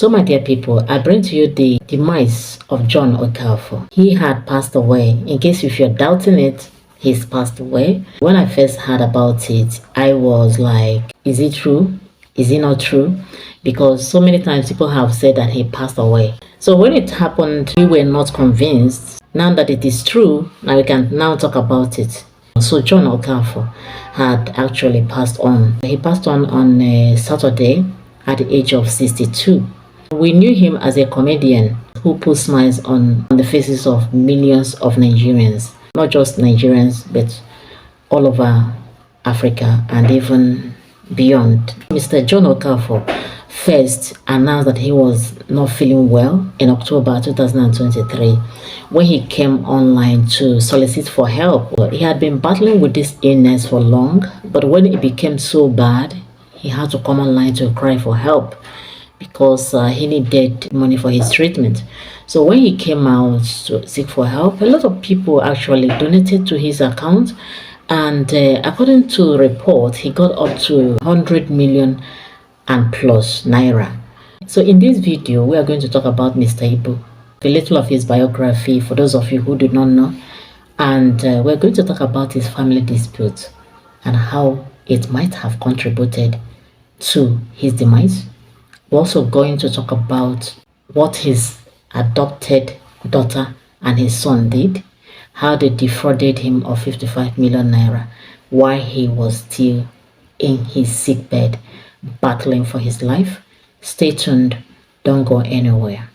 So, my dear people, I bring to you the demise of John Okafor. He had passed away. In case if you're doubting it, he's passed away. When I first heard about it, I was like, is it true? Is it not true? Because so many times people have said that he passed away. So when it happened, we were not convinced. Now that it is true, now we can now talk about it. So John Okafor had actually passed on. He passed on a Saturday at the age of 62. We knew him as a comedian who put smiles on the faces of millions of Nigerians, not just Nigerians, but all over Africa and even beyond. Mr. John Okafor first announced that he was not feeling well in October 2023 when he came online to solicit for help. He had been battling with this illness for long, but when it became so bad, he had to come online to cry for help because he needed money for his treatment. So when he came out to seek for help, a lot of people actually donated to his account, and according to report, he got up to 100 million and plus naira. So in this video, we are going to talk about Mr. Ibu, a little of his biography for those of you who do not know, and we're going to talk about his family dispute and how it might have contributed to his demise. We're also going to talk about what his adopted daughter and his son did, how they defrauded him of 55 million naira, why he was still in his sick bed battling for his life. Stay tuned, don't go anywhere.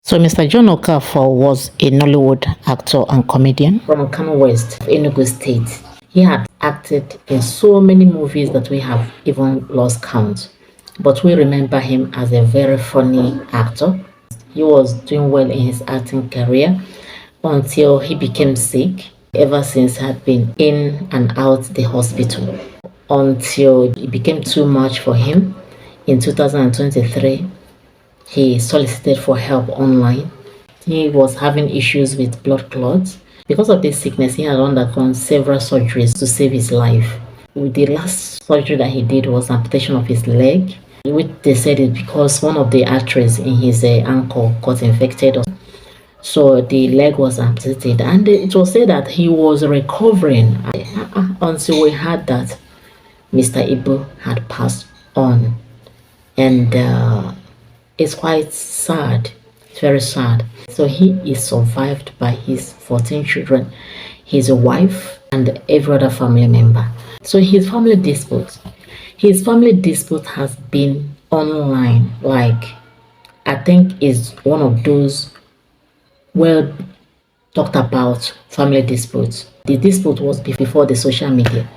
So Mr. John Okafor was a Nollywood actor and comedian from Kano West, Enugu State. He had acted in so many movies that we have even lost count. But we remember him as a very funny actor. He was doing well in his acting career until he became sick. Ever since had been in and out the hospital until it became too much for him. In 2023, he solicited for help online. He was having issues with blood clots. Because of this sickness, he had undergone several surgeries to save his life. The last surgery that he did was amputation of his leg, which they said is because one of the arteries in his ankle got infected. So the leg was amputated, and it was said that he was recovering until we heard that Mr. Ibu had passed on. And it's quite sad. It's very sad. So he is survived by his 14 children, his wife, and every other family member. So his family dispute has been online. Like, I think is one of those well talked about family disputes. The dispute was before the social media.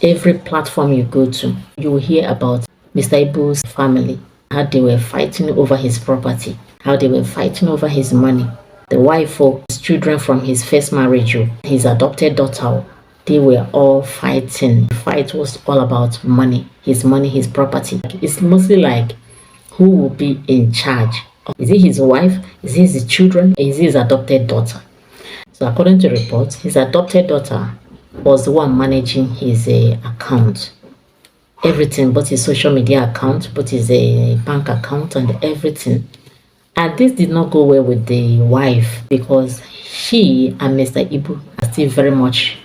Every platform you go to, you will hear about Mr. Ibu's family, how they were fighting over his property, how they were fighting over his money. The wife or his children from his first marriage, his adopted daughter, they were all fighting. The fight was all about money, his property. It's mostly like who will be in charge. Is it his wife? Is it his children? Is it his adopted daughter? So according to reports, his adopted daughter was the one managing his account. Everything, both his social media account, both his bank account and everything. And this did not go well with the wife because she and Mr. Ibu are still very much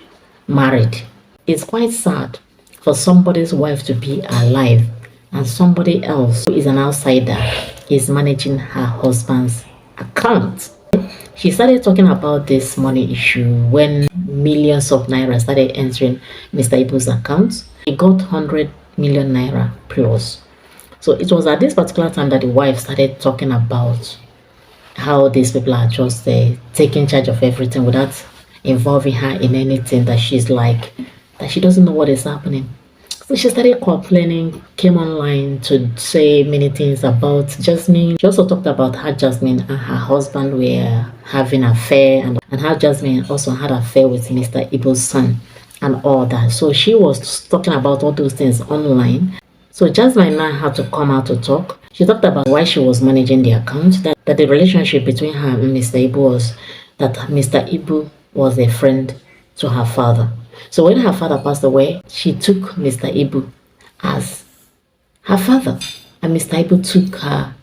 married. It's quite sad for somebody's wife to be alive and somebody else who is an outsider is managing her husband's account. She started talking about this money issue when millions of naira started entering Mr. Ibu's account. He got 100 million naira plus. So it was at this particular time that the wife started talking about how these people are just taking charge of everything without involving her in anything, that she's like, that she doesn't know what is happening. So she started complaining, came online to say many things about Jasmine. She also talked about how Jasmine and her husband were having an affair and how Jasmine also had an affair with Mr. Ibu's son and all that. So she was talking about all those things online. So Jasmine now had to come out to talk. She talked about why she was managing the account, that the relationship between her and Mr. Ibu was that Mr. Ibu was a friend to her father. So when her father passed away, she took Mr. Ibu as her father, and Mr. Ibu took her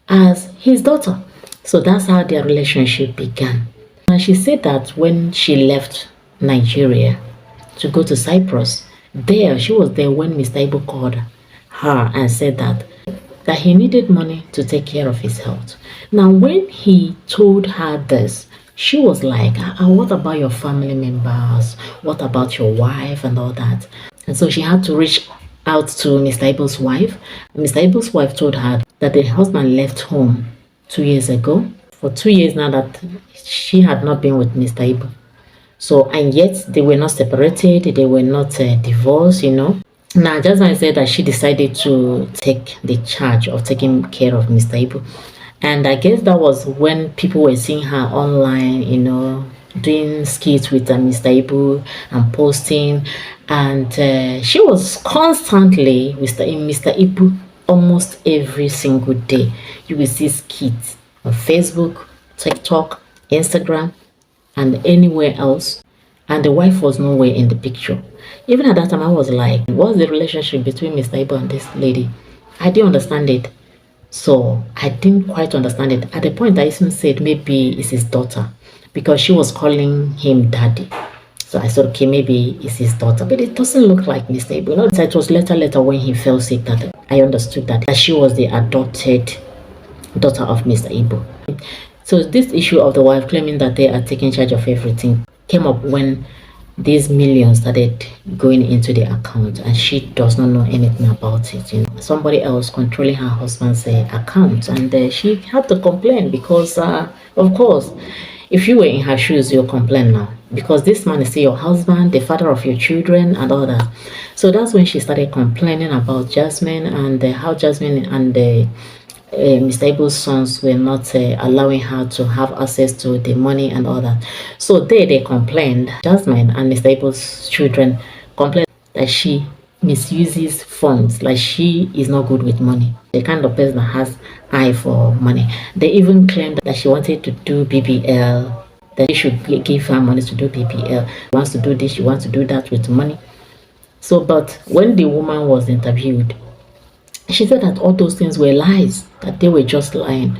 as his daughter. So that's how their relationship began. And she said that when she left Nigeria to go to Cyprus, she was there when Mr. Ibu called her and said that he needed money to take care of his health. Now, when he told her this, she was like, what about your family members? What about your wife and all that? And so she had to reach out to Mr. Ibu's wife. Mr. Ibu's wife told her that the husband left home 2 years ago. For 2 years now that she had not been with Mr. Ibu. So, and yet they were not separated, they were not divorced, Now, Jasmine said that she decided to take the charge of taking care of Mr. Ibu. And I guess that was when people were seeing her online, doing skits with Mr. Ibu and posting. And she was constantly in Mr. Ibu almost every single day. You will see skits on Facebook, TikTok, Instagram, and anywhere else. And the wife was nowhere in the picture. Even at that time, I was like, what's the relationship between Mr. Ibu and this lady? I didn't understand it. So I didn't quite understand it. At the point, I even said maybe it's his daughter because she was calling him daddy. So I thought, okay, maybe it's his daughter. But it doesn't look like Mr. Ibu. It was later when he fell sick that I understood that she was the adopted daughter of Mr. Ibu. So this issue of the wife claiming that they are taking charge of everything came up when these millions started going into the account and she does not know anything about it. Somebody else controlling her husband's account, and she had to complain because of course, if you were in her shoes, you'll complain now because this man is still your husband, the father of your children and all that. So that's when she started complaining about Jasmine and how Jasmine and Mr. Ibu's sons were not allowing her to have access to the money and all that. So they complained. Jasmine and Mr. Ibu's children complained that she misuses funds, like she is not good with money. The kind of person that has eye for money. They even claimed that she wanted to do BBL, that they should give her money to do BBL. She wants to do this, she wants to do that with money. So, but when the woman was interviewed, she said that all those things were lies, that they were just lying.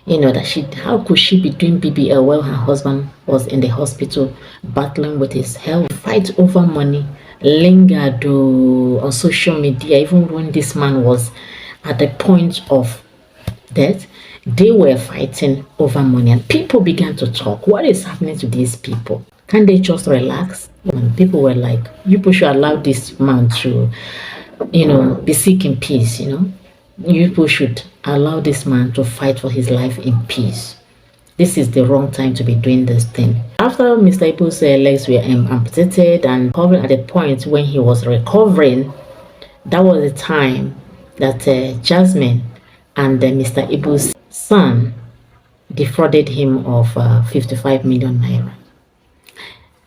That how could she be doing BBL while her husband was in the hospital battling with his health? Fight over money lingered on social media, even when this man was at the point of death. They were fighting over money, and people began to talk. What is happening to these people? Can they just relax? And people were like, you people should allow this man to be seeking peace, You people should allow this man to fight for his life in peace. This is the wrong time to be doing this thing. After Mr. Ibu's legs were amputated and at the point when he was recovering, that was the time that Jasmine and Mr. Ibu's son defrauded him of 55 million naira.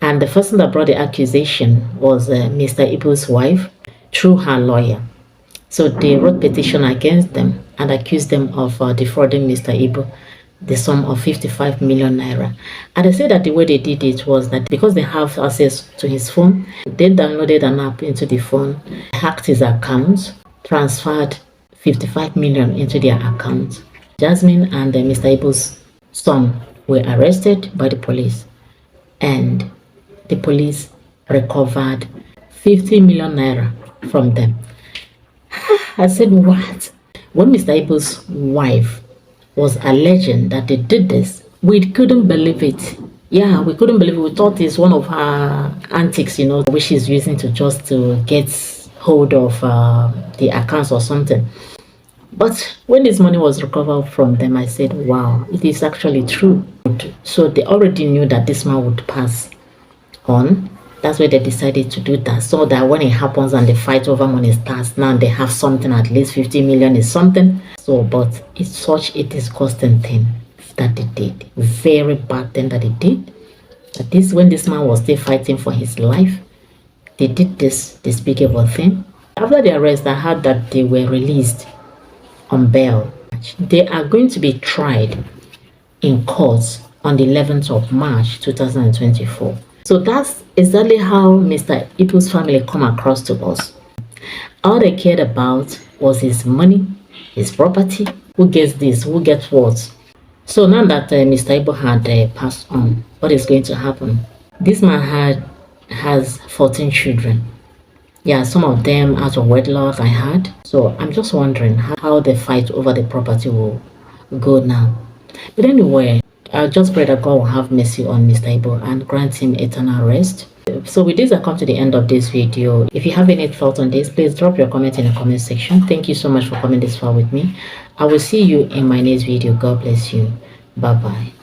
And the person that brought the accusation was Mr. Ibu's wife through her lawyer. So they wrote petition against them and accused them of defrauding Mr. Ibu the sum of 55 million naira. And they said that the way they did it was that because they have access to his phone, they downloaded an app into the phone, hacked his account, transferred 55 million into their account. Jasmine and Mr. Ibu's son were arrested by the police, and the police recovered 50 million naira from them. I said, what? When Mr. Ibu's wife was alleging that they did this, we couldn't believe it. Yeah, we couldn't believe it. We thought it's one of her antics, which she's using to get hold of the accounts or something. But when this money was recovered from them, I said, wow, it is actually true. So they already knew that this man would pass on. That's why they decided to do that, so that when it happens and the fight over money starts, now they have something, at least 50 million is something. So, but it's such a disgusting thing that they did. Very bad thing that they did. That when this man was still fighting for his life, they did this despicable thing. After the arrest, I heard that they were released on bail. They are going to be tried in court on the 11th of March 2024. So that's exactly how Mr. Ibu's family come across to us. All they cared about was his money, his property, who gets this, who gets what. So now that Mr. Ibu had passed on, what is going to happen? This man has 14 children. Yeah, some of them out of wedlock I had. So I'm just wondering how the fight over the property will go now. But anyway, I just pray that God will have mercy on Mr. Ibo and grant him eternal rest. So with this, I come to the end of this video. If you have any thoughts on this, please drop your comment in the comment section. Thank you so much for coming this far with me. I will see you in my next video. God bless you. Bye bye.